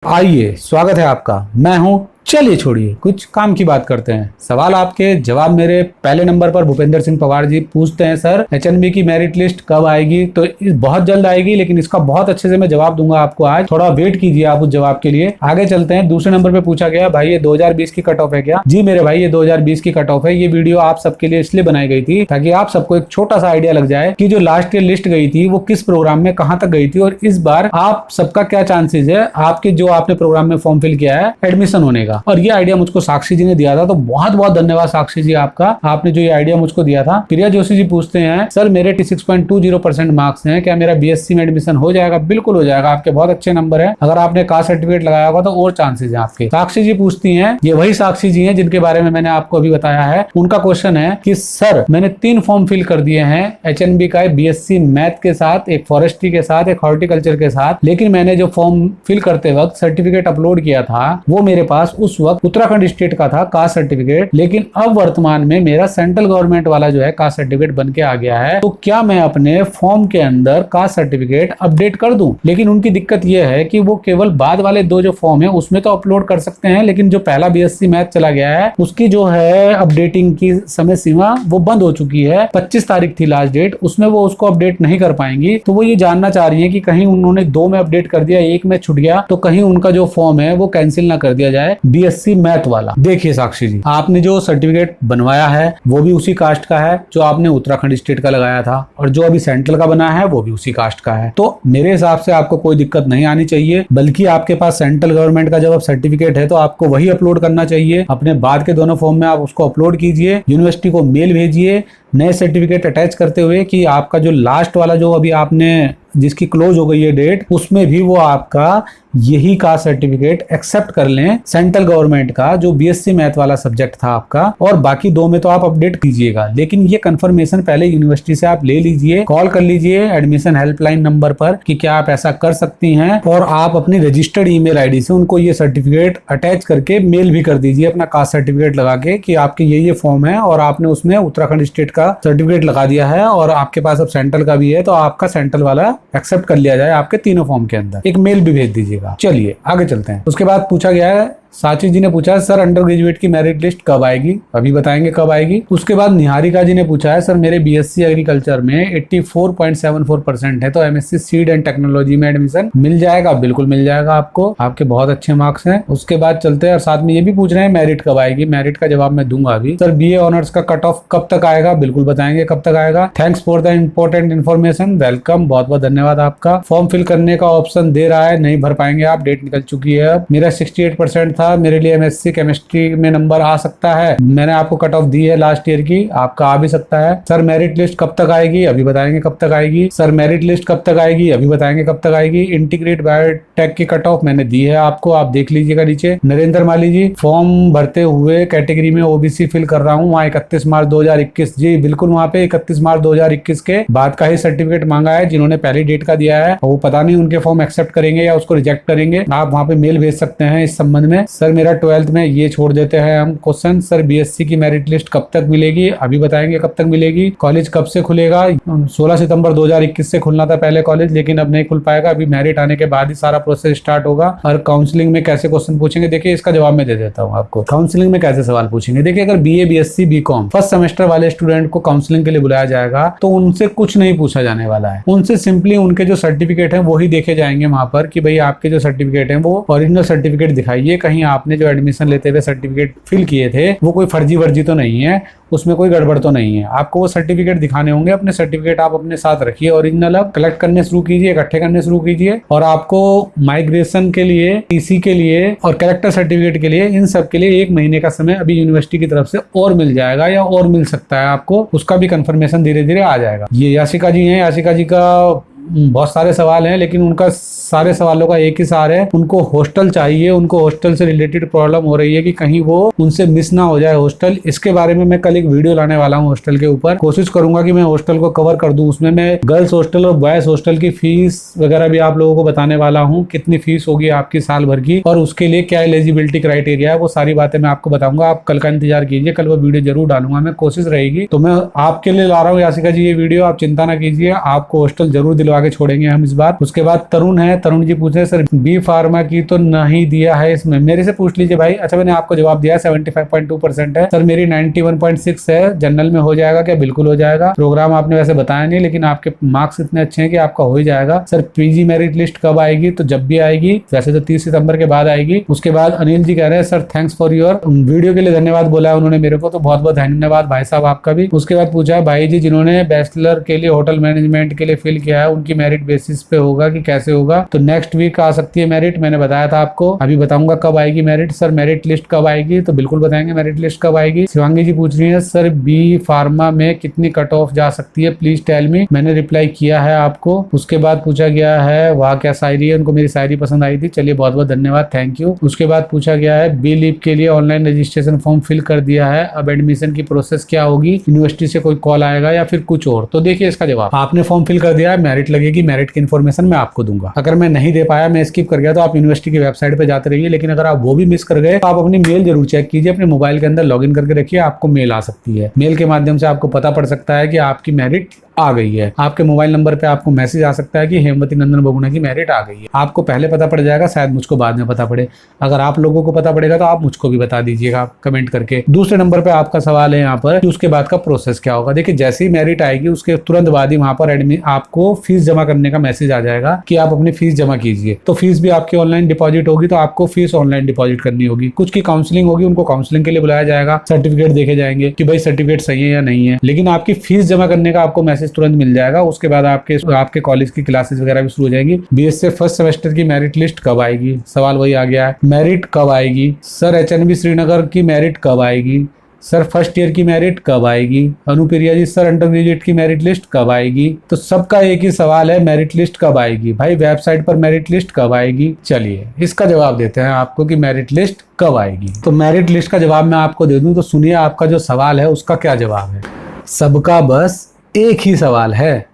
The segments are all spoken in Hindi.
आइए, स्वागत है आपका। मैं हूं। चलिए छोड़िए, कुछ काम की बात करते हैं। सवाल आपके, जवाब मेरे। पहले नंबर पर भूपेंद्र सिंह पवार जी पूछते हैं, सर एचएनबी की मेरिट लिस्ट कब आएगी? तो बहुत जल्द आएगी, लेकिन इसका बहुत अच्छे से मैं जवाब दूंगा आपको आज। थोड़ा वेट कीजिए आप उस जवाब के लिए। आगे चलते हैं। दूसरे नंबर पे पूछा गया, भाई ये 2020 की कट ऑफ है क्या? जी मेरे भाई, ये 2020 की कट ऑफ है। ये वीडियो आप सबके लिए इसलिए बनाई गई थी ताकि आप सबको एक छोटा सा आइडिया लग जाए कि जो लास्ट ईयर लिस्ट गई थी वो किस प्रोग्राम में कहां तक गई थी, और इस बार आप सबका क्या चांसेस है आपके जो आपने प्रोग्राम में फॉर्म फिल किया है एडमिशन होने का। और ये आइडिया मुझको साक्षी जी ने दिया था, तो बहुत बहुत धन्यवाद साक्षी जी आपका, आपने जो ये आइडिया मुझको दिया था। प्रिया जोशी जी पूछते हैं, सर मेरे 86.20% मार्क्स हैं, क्या मेरा बीएससी में एडमिशन हो जाएगा? बिल्कुल हो जाएगा, आपके बहुत अच्छे नंबर है। अगर आपने कास्ट सर्टिफिकेट लगाया होगा तो और चांसेस है आपके। साक्षी जी पूछती हैं, ये वही साक्षी जी हैं जिनके बारे में मैंने आपको अभी बताया है। उनका क्वेश्चन है कि सर मैंने 3 फॉर्म फिल कर दिए हैं एचएनबी का, बीएससी मैथ के साथ, एक फॉरेस्ट्री के साथ, एक हॉर्टिकल्चर के साथ, लेकिन मैंने जो फॉर्म फिल करते वक्त सर्टिफिकेट अपलोड किया था वो मेरे पास उस वक्त उत्तराखंड स्टेट का था कास्ट सर्टिफिकेट, लेकिन अब वर्तमान में मेरा सेंट्रल गवर्नमेंट वाला जो है कास्ट सर्टिफिकेट बन के आ गया है। तो क्या मैं अपने फॉर्म के अंदर कास्ट सर्टिफिकेट अपडेट कर दूं? लेकिन उनकी दिक्कत यह है कि वो केवल बाद वाले 2 जो फॉर्म है उसमें तो अपलोड कर सकते हैं, लेकिन जो पहला बीएससी मैथ चला गया है उसकी जो है अपडेटिंग की समय सीमा वो बंद हो चुकी है। 25 तारीख थी लास्ट डेट, उसमें वो उसको अपडेट नहीं कर पाएंगी। तो वो ये जानना चाह रही है कि कहीं उन्होंने 2 में अपडेट कर दिया, 1 में छूट गया, तो कहीं उनका जो फॉर्म है वो कैंसिल ना कर दिया जाए बीएससी मैथ वाला। देखिए साक्षी जी, आपने जो सर्टिफिकेट बनवाया है वो भी उसी कास्ट का है जो आपने उत्तराखंड स्टेट का लगाया था, और जो अभी सेंट्रल का बना है वो भी उसी कास्ट का है। तो मेरे हिसाब से आपको कोई दिक्कत नहीं आनी चाहिए, बल्कि आपके पास सेंट्रल गवर्नमेंट का जब आप सर्टिफिकेट है तो आपको वही अपलोड करना चाहिए। अपने बाद के दोनों फॉर्म में आप उसको अपलोड कीजिए, यूनिवर्सिटी को मेल भेजिए नए सर्टिफिकेट अटैच करते हुए कि आपका जो लास्ट वाला जो अभी आपने जिसकी क्लोज हो गई है डेट, उसमें भी वो आपका यही कास्ट सर्टिफिकेट एक्सेप्ट कर लें सेंट्रल गवर्नमेंट का, जो बीएससी मैथ वाला सब्जेक्ट था आपका। और बाकी 2 में तो आप अपडेट कीजिएगा, लेकिन ये कंफर्मेशन पहले यूनिवर्सिटी से आप ले लीजिए, कॉल कर लीजिए एडमिशन हेल्पलाइन नंबर पर कि क्या आप ऐसा कर सकती हैं, और आप अपनी रजिस्टर्ड ईमेल आईडी से उनको ये सर्टिफिकेट अटैच करके मेल भी कर दीजिए अपना कास्ट सर्टिफिकेट लगा के कि आपके ये फॉर्म है और आपने उसमें उत्तराखंड स्टेट का सर्टिफिकेट लगा दिया है और आपके पास अब सेंट्रल का भी है, तो आपका सेंट्रल वाला एक्सेप्ट कर लिया जाए आपके तीनों फॉर्म के अंदर। एक मेल भी भेज दीजिएगा। चलिए आगे चलते हैं। उसके बाद पूछा गया है, साची जी ने पूछा है, सर अंडर ग्रेजुएट की मेरिट लिस्ट कब आएगी? अभी बताएंगे कब आएगी। उसके बाद निहारिका जी ने पूछा है, सर मेरे बीएससी एग्रीकल्चर में 84.74% है, तो एमएससी सीड एंड टेक्नोलॉजी में एडमिशन मिल जाएगा? बिल्कुल मिल जाएगा आपको, आपके बहुत अच्छे मार्क्स हैं। उसके बाद चलते हैं, और साथ में ये भी पूछ रहे हैं मेरिट कब आएगी। मेरिट का जवाब मैं दूंगा अभी। सर बीए ऑनर्स का कट ऑफ कब तक आएगा? बिल्कुल बताएंगे कब तक आएगा। Thanks for the important information, welcome, बहुत बहुत धन्यवाद आपका। फॉर्म फिल करने का ऑप्शन दे रहा है, नहीं भर पाएंगे आप, डेट निकल चुकी है। अब मेरा 68% था, मेरे लिए एमएससी केमिस्ट्री में नंबर आ सकता है। मैंने आपको कट ऑफ दी है लास्ट ईयर की, आपका आ भी सकता है। सर मेरिट लिस्ट कब तक आएगी? अभी बताएंगे कब तक आएगी। सर मेरिट लिस्ट कब तक आएगी? अभी बताएंगे कब तक आएगी। इंटीग्रेट बायोटेक की कट ऑफ मैंने दी है आपको, आप देख लीजिएगा नीचे। नरेंद्र माली जी, फॉर्म भरते हुए कैटेगरी में ओबीसी फिल कर रहा हूँ, वहाँ 31 मार्च 2021। जी बिल्कुल, वहाँ पे 31 मार्च 2021 के बाद का ही सर्टिफिकेट मांगा है। जिन्होंने पहली डेट का दिया है वो पता नहीं उनके फॉर्म एक्सेप्ट करेंगे या उसको रिजेक्ट करेंगे, आप वहाँ पे मेल भेज सकते हैं इस संबंध में। सर मेरा 12th में ये छोड़ देते हैं हम क्वेश्चन। सर बीएससी की मेरिट लिस्ट कब तक मिलेगी? अभी बताएंगे कब तक मिलेगी। कॉलेज कब से खुलेगा? 16 सितंबर 2021 से खुलना था पहले कॉलेज, लेकिन अब नहीं खुल पाएगा, अभी मेरिट आने के बाद ही सारा प्रोसेस स्टार्ट होगा। और काउंसलिंग में कैसे क्वेश्चन पूछेंगे, देखिए इसका जवाब मैं दे देता हूँ आपको। काउंसलिंग में कैसे सवाल पूछेंगे, देखिए अगर BA BSc BCom first semester वाले स्टूडेंट को काउंसलिंग के लिए बुलाया जाएगा तो उनसे कुछ नहीं पूछा जाने वाला है। उनसे सिंपली उनके जो सर्टिफिकेट है वो ही देखे जाएंगे वहां पर कि भाई आपके जो सर्टिफिकेट है वो ओरिजिनल सर्टिफिकेट दिखाइए, कहीं आपने जो एडमिशन लेते हुए सर्टिफिकेट फिल किए थे वो कोई फर्जी वर्जी तो नहीं है, उसमें कोई गड़बड़ तो नहीं है। आपको वो सर्टिफिकेट दिखाने होंगे, अपने सर्टिफिकेट आप अपने साथ रखिए ओरिजिनल, अब कलेक्ट करने शुरू कीजिए, इकट्ठे करने शुरू कीजिए। और आपको माइग्रेशन के लिए, टीसी के लिए और कलेक्टर सर्टिफिकेट के लिए, इन सब के लिए 1 महीने का समय अभी यूनिवर्सिटी की तरफ से और मिल जाएगा या और मिल सकता है आपको, उसका भी कंफर्मेशन धीरे धीरे आ जाएगा। ये याशिका जी हैं, याशिका जी का बहुत सारे सवाल हैं, लेकिन उनका सारे सवालों का एक ही सार है, उनको हॉस्टल चाहिए। उनको हॉस्टल से रिलेटेड प्रॉब्लम हो रही है कि कहीं वो उनसे मिस ना हो जाए हॉस्टल। इसके बारे में मैं कल एक वीडियो लाने वाला हूँ हॉस्टल के ऊपर, कोशिश करूंगा कि मैं हॉस्टल को कवर कर दूं। उसमें मैं गर्ल्स हॉस्टल और बॉयज हॉस्टल की फीस वगैरह भी आप लोगों को बताने वाला हूँ, कितनी फीस होगी आपकी साल भर की और उसके लिए क्या एलिजिबिलिटी क्राइटेरिया है, वो सारी बातें मैं आपको बताऊंगा। आप कल का इंतजार कीजिए, कल वो वीडियो जरूर डालूंगा मैं, कोशिश रहेगी। तो मैं आपके लिए ला रहा हूँ याशिका जी ये वीडियो, आप चिंता ना कीजिए, आपको हॉस्टल जरूर दिलवा आगे छोड़ेंगे हम इस बार। उसके बाद तरुण है, तरुण जी पूछे सर बी फार्मा की तो नहीं दिया है इसमें, मेरे से पूछ लीजिए भाई। अच्छा मैंने आपको जवाब दिया 75.2% है सर, मेरी 91.6 है। जनरल में हो जाएगा क्या? बिल्कुल हो जाएगा। प्रोग्राम आपने वैसे बताया नहीं, लेकिन आपके मार्क्स इतने अच्छे हैं कि आपका हो ही जाएगा। सर पीजी मेरिट लिस्ट कब आएगी? तो जब भी आएगी, वैसे तो 30 सितंबर के बाद आएगी। उसके बाद अनिल जी कह रहे हैं sir thanks for your video के लिए धन्यवाद बोला है उन्होंने मेरे को, तो बहुत बहुत धन्यवाद भाई साहब आपका भी। उसके बाद पूछा है भाई जी जिन्होंने बैचलर के लिए होटल मैनेजमेंट के लिए फिल किया है उनकी मेरिट बेसिस पे होगा कि कैसे होगा? तो नेक्स्ट वीक आ सकती है मेरिट, मैंने बताया था आपको। अभी बताऊंगा कब आएगी मेरिट। सर मेरिट लिस्ट कब आएगी? तो बिल्कुल बताएंगे मेरिट लिस्ट कब आएगी। शिवांगी जी पूछ रही है सर बी फार्मा में कितनी कट ऑफ जा सकती है, प्लीज टेल मी। मैंने रिप्लाई किया है आपको। उसके बाद पूछा गया है वाह क्या शायरी है, उनको मेरी शायरी पसंद आई थी, चलिए बहुत बहुत धन्यवाद, थैंक यू। उसके बाद पूछा गया है बी लीप के लिए ऑनलाइन रजिस्ट्रेशन फॉर्म फिल कर दिया है, अब एडमिशन की प्रोसेस क्या होगी? यूनिवर्सिटी से कोई कॉल आएगा या फिर कुछ और? तो देखिए इसका जवाब, आपने फॉर्म फिल कर दिया है, मेरिट लगेगी, मेरिट की इन्फॉर्मेशन मैं आपको दूंगा। अगर मैं नहीं दे पाया, मैं स्किप कर गया, तो आप यूनिवर्सिटी की वेबसाइट पे जाते रहिए। लेकिन अगर आप वो भी मिस कर गए तो आप अपनी मेल जरूर चेक कीजिए, अपने मोबाइल के अंदर लॉगिन करके रखिए, आपको मेल आ सकती है। मेल के माध्यम से आपको पता पड़ सकता है कि आपकी मेरिट आ गई है। आपके मोबाइल नंबर पे आपको मैसेज आ सकता है कि हेमवती नंदन बहुगुणा की मेरिट आ गई है। आपको पहले पता पड़ जाएगा, शायद मुझको बाद में पता पड़े। अगर आप लोगों को पता पड़ेगा तो आप मुझको भी बता दीजिएगा कमेंट करके। दूसरे नंबर पे आपका सवाल है यहाँ पर कि उसके बाद का प्रोसेस क्या होगा। देखिए जैसे ही मेरिट आएगी उसके तुरंत बाद ही वहां पर आपको फीस जमा करने का मैसेज आ जाएगा कि आप अपनी फीस जमा कीजिए। तो फीस भी आपकी ऑनलाइन डिपॉजिट होगी, तो आपको फीस ऑनलाइन डिपॉजिट करनी होगी। कुछ की काउंसलिंग होगी, उनको काउंसलिंग के लिए बुलाया जाएगा, सर्टिफिकेट देखे जाएंगे कि भाई सर्टिफिकेट सही है या नहीं है। लेकिन आपकी फीस जमा करने का आपको मैसेज तुरंत मिल जाएगा। उसके बाद आपके कॉलेज की क्लासेस वगैरह भी शुरू हो जाएंगी। बीएससी फर्स्ट सेमेस्टर की मेरिट लिस्ट कब आएगी? सवाल वही आ गया है, मेरिट कब आएगी? सर एचएनबी श्रीनगर की मेरिट कब आएगी? सर फर्स्ट ईयर की मेरिट कब आएगी? अनुप्रिया जी सर अंडर ग्रेजुएट की मेरिट लिस्ट कब आएगी? तो सबका एक ही सवाल है, मेरिट लिस्ट कब आएगी? भाई वेबसाइट पर मेरिट लिस्ट कब आएगी? चलिए इसका जवाब देते हैं आपको कि मेरिट लिस्ट कब आएगी। तो मेरिट लिस्ट का जवाब मैं आपको दे दूं, तो सुनिए आपका जो सवाल है उसका क्या जवाब है। सबका बस एक ही सवाल है,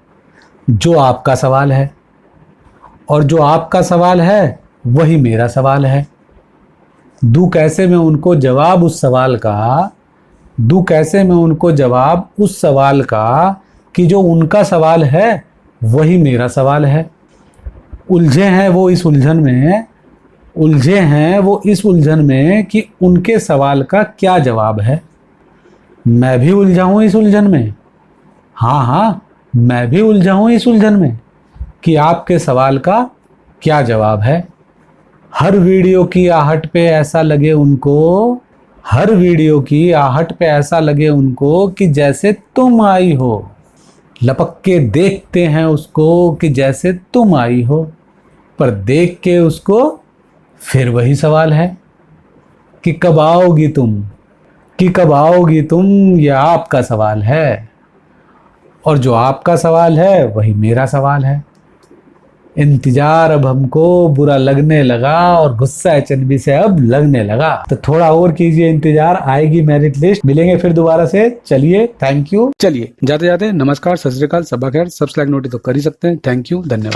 जो आपका सवाल है, और जो आपका सवाल है वही मेरा सवाल है। दूं कैसे मैं उनको जवाब उस सवाल का, दूं कैसे मैं उनको जवाब उस सवाल का कि जो उनका सवाल है वही मेरा सवाल है। उलझे हैं वो इस उलझन में, उलझे हैं वो इस उलझन में कि उनके सवाल का क्या जवाब है। मैं भी उलझा हूं इस उलझन में, हाँ मैं भी उलझा हूं इस उलझन में कि आपके सवाल का क्या जवाब है। हर वीडियो की आहट पे ऐसा लगे उनको, हर वीडियो की आहट पे ऐसा लगे उनको कि जैसे तुम आई हो। लपक के देखते हैं उसको कि जैसे तुम आई हो, पर देख के उसको फिर वही सवाल है कि कब आओगी तुम, कि कब आओगी तुम, यह आपका सवाल है। और जो आपका सवाल है वही मेरा सवाल है। इंतजार अब हमको बुरा लगने लगा और गुस्सा एचएनबी से अब लगने लगा। तो थोड़ा और कीजिए इंतजार, आएगी मेरिट लिस्ट, मिलेंगे फिर दोबारा से। चलिए थैंक यू। चलिए जाते जाते नमस्कार, सत श्री अकाल, सबा खैर, सब्सक्राइब नोटिस तो कर ही सकते हैं। थैंक यू, धन्यवाद।